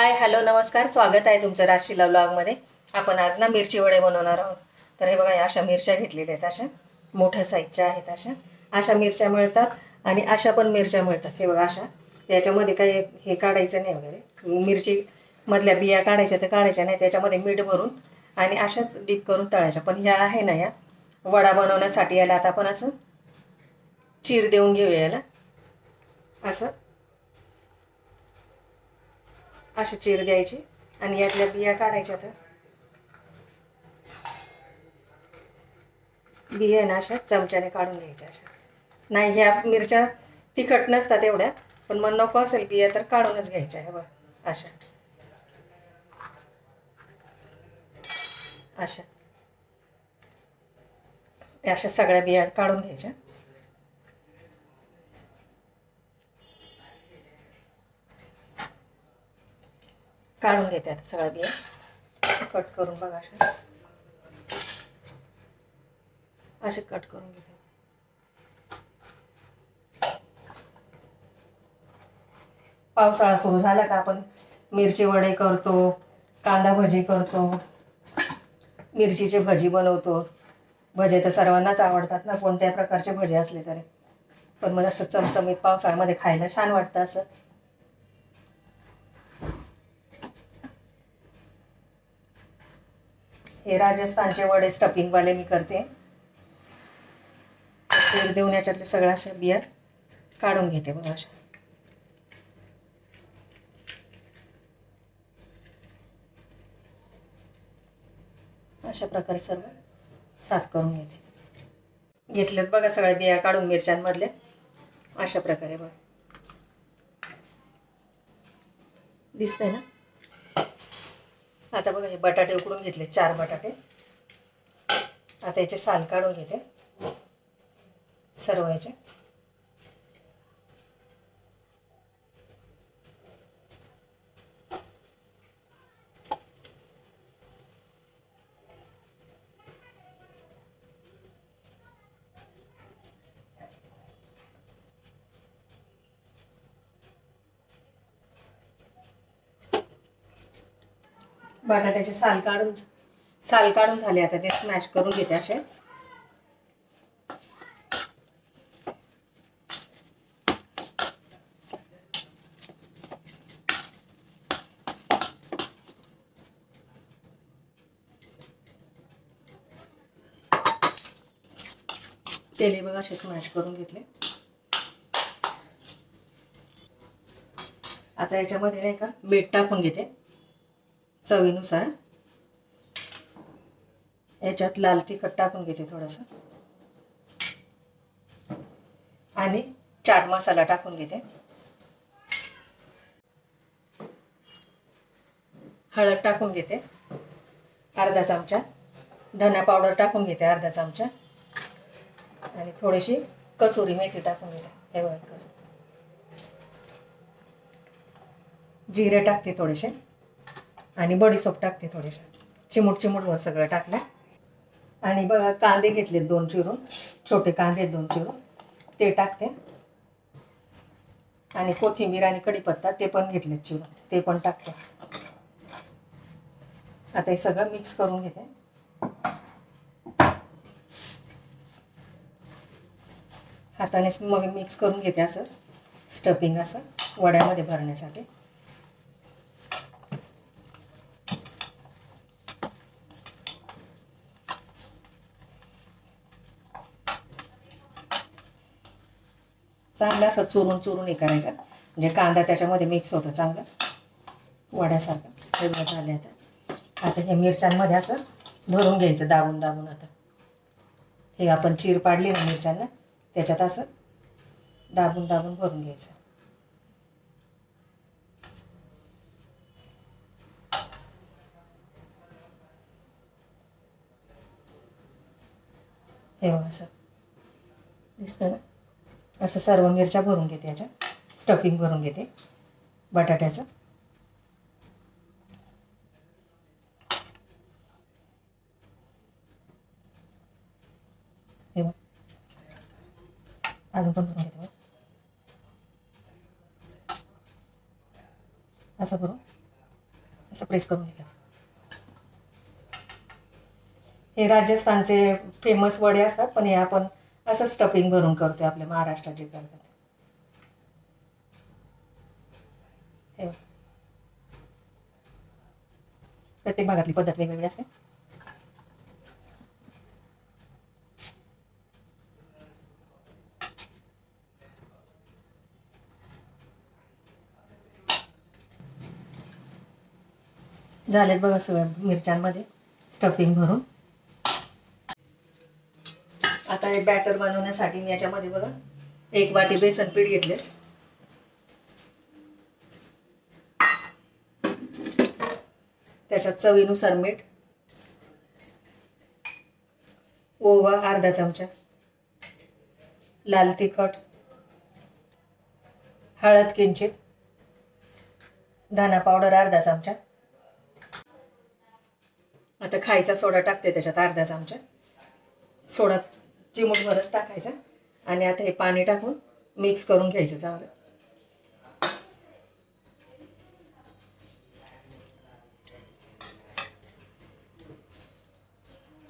Hi hello नमस्कार, स्वागत आहे तुमचं राशीला व्लॉगमध्ये। आपण आज ना मिरची वडे बनवणार आहोत। तर हे बघा, अशा मिरच्या घेतलेल्या आहेत, अशा मोठ्या साईजच्या आहेत। अशा मिरच्या मिळतात आणि अशा पण मिरच्या मिळतात। हे बघा, अशा त्याच्यामध्ये काही हे काढायचं नाही वगैरे, मिरची मधल्या बिया काढायच्या तर काढायच्या नाही, त्याच्यामध्ये मीठ भरून आणि अशाच डीप करून तळायच्या। पण ह्या आहे ना, या वडा बनवण्यासाठी याला आता आपण असं चीर देऊन घेऊया। याला असं अशी चीर द्यायची आणि यातल्या बिया काढायच्या। तर बिया ना अशा चमच्याने काढून घ्यायच्या। अशा नाही, ह्या मिरच्या तिखट नसतात एवढ्या, पण मग नको असेल बिया तर काढूनच घ्यायच्या। हे बघ, अशा अशा अशा सगळ्या बिया काढून घ्यायच्या। काढून घेते आता सगळ्या बिया, कट करून बघा, असे कट करून घेते। पावसाळा सुरू झाला का आपण मिरची वडे करतो, कांदा भजी करतो, मिरचीचे भजी बनवतो। भजे तर सर्वांनाच आवडतात ना, कोणत्या प्रकारचे भजे असले तरी। पण मला असं चमचमीत पावसाळ्यामध्ये खायला छान वाटतं। असं हे राजस्थानचे वडे स्टफिंगवाले मी करते। तेल देऊन याच्यातले सगळ्या अशा बिया काढून घेते बघा। अशा प्रकारे सर्व साफ करून घेतलेत बघा, सगळ्या बिया काढून मिरच्यांमधले अशा प्रकारे बघा, दिसतंय ना। आता बघा, हे बटाटे उकडून घेतले, 4 बटाटे। आता याचे साल काढून घेते सर्व याचे। बटाट्याचे साल काढून झाले। आता ते स्मॅश करून घेते असे। तेले बघा, असे स्मॅश करून घेतले। आता याच्यामध्ये नाही का मीठ टाकून घेते चवीनुसार। याच्यात लाल तिखट टाकून घेते थोडंसं आणि चाट मसाला टाकून घेते। हळद टाकून घेते अर्धा चमचा, धना पावडर टाकून घेते अर्धा चमचा आणि थोडीशी कसुरी मेथी टाकून घेते। हे बघा, जिरे टाकते थोडेसे आणि बडीशेप टाकते थोडेसे, चिमूटभर सगळं टाकलं। आणि बघा, कांदे घेतले 2 चिरून, छोटे कांदे 2 चिरून ते टाकते आणि कोथिंबीर आणि कढीपत्ता ते पण घेतले चिरून, ते पण टाकते। आता हे सगळं मिक्स करून घेते। हातानेच मग मिक्स करून घेते असं, स्टफिंग असं वड्यामध्ये भरण्यासाठी। चांगलं असं चुरून हे करायचं, म्हणजे कांदा त्याच्यामध्ये मिक्स होतो चांगलं वड्यासारखं। हे झाले। आता हे मिरच्यांमध्ये असं भरून घ्यायचं, दाबून दाबून। आता हे आपण चीर पाडली ना मिरच्यांना, त्याच्यात असं दाबून दाबून भरून घ्यायचं। हे बघा, असं दिसतं ना। असं सर्व मिरच्या भरून घेते, याच्यात स्टफिंग भरून घेते बटाट्याचं। हे बघ, अजून पण भरून घेते असं करून। असं प्रेस करून घ्यायचं. हे राजस्थानचे फेमस वडे असतात, पण हे आपण असं स्टफिंग भरून करतो आपल्या महाराष्ट्रात जे करतात. हे प्रत्येक भागातली पद्धत वेगवेगळी असते. झालेत बघा सगळं मिरच्यांमध्ये स्टफिंग भरून. आता हे बॅटर बनवण्यासाठी मी याच्यामध्ये बघा 1 वाटी बेसन पीठ घेतले. त्याच्यात चवीनुसार मीठ, ओवा अर्धा चमचा, लाल तिखट, हळद किंचित, धना पावडर अर्धा चमचा. आता खायचा सोडा टाकते त्याच्यात अर्धा चमचा. सोडा चिमूटभरच टाकायचा आणि आता हे पाणी टाकून मिक्स करून घ्यायचं चांगलं.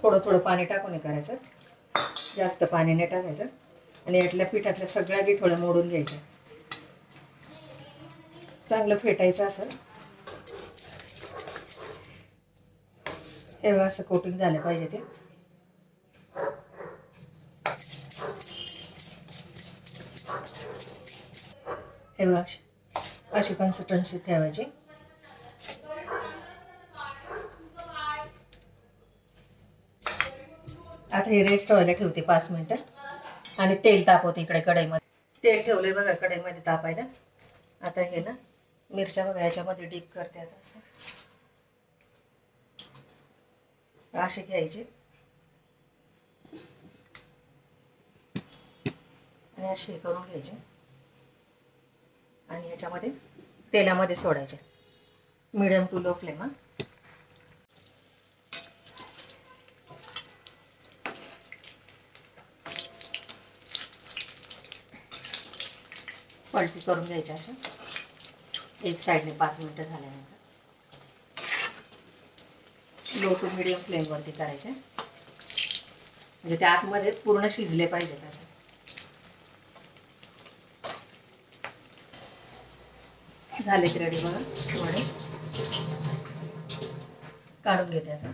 थोडं थोडं पाणी टाकून हे करायचं, जास्त पाणी नाही टाकायचं. आणि यातल्या पिठातल्या सगळ्या गिठोळ्या मोडून घ्यायच्या. चांगलं फेटायचं असं. हे असं कोटिंग झालं पाहिजे ते. हे बघा अशी कन्सिस्टन्सी ठेवायची. आता हे रेस्ट व्हायला ठेवते 5 मिनिटं आणि तेल तापवते इकडे कढईमध्ये. तेल ठेवले बघा कढईमध्ये तापायला. आता हे ना मिरच्या बघा याच्यामध्ये डीप करते. आता असे घ्यायचे आणि असे करून घ्यायचे आणि याच्यामध्ये तेलामध्ये सोडायचे. Medium to low flame. पलटी करून घ्यायच्या अशा. एक साईडने 5 मिनिटं झाल्यानंतर लो टू मीडियम फ्लेमवरती करायचे, म्हणजे त्या आतमध्ये पूर्ण शिजले पाहिजेत. असे झाले की रेडी बघा वडे. काढून घेते आता.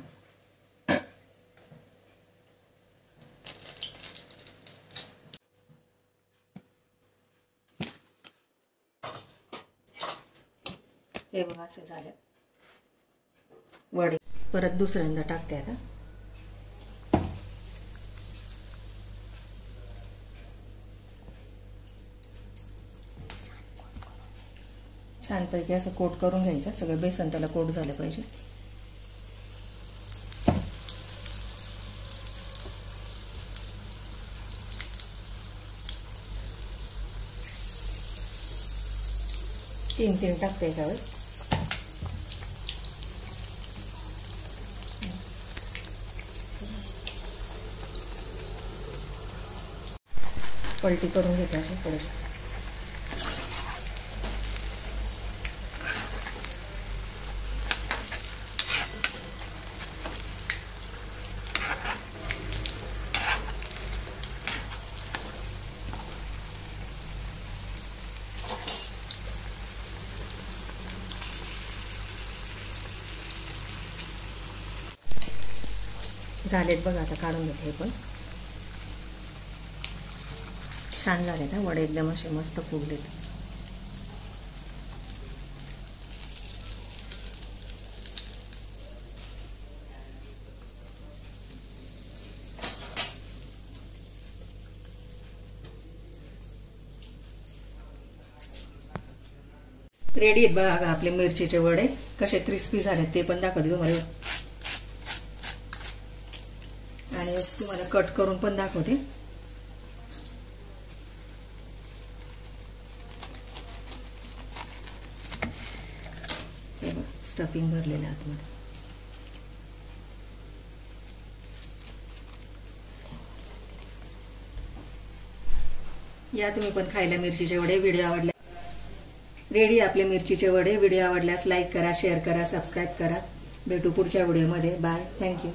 हे बघा असे झाले वडे. परत दुसऱ्यांदा टाकते आता. छानपैकी असं कोट करून घ्यायचं. सगळं बेसन त्याला कोट झालं पाहिजे. तीन टाकते याच्यावर. पलटी करून घेते असे थोडेसे. झालेत बघा. आता काढून घेते. हे पण छान झालेत ना वडे. एकदम असे मस्त फुगलेत. रेडी आहेत बघा आपले मिरचीचे वडे. कसे क्रिस्पी झालेत ते पण दाखवते तुम्हाला. आणि तुम्हाला कट करून पण दाखवते. हे बघ स्टफिंग भरलेलं आतमध्ये. या तुम्ही पण खायला मिरचीचे वडे. व्हिडिओ आवडला रेडी आपले मिरचीचे वडे. व्हिडिओ आवडल्यास लाईक करा, शेअर करा, सबस्क्राईब करा. भेटू पुढच्या व्हिडिओमध्ये. बाय. थँक्यू.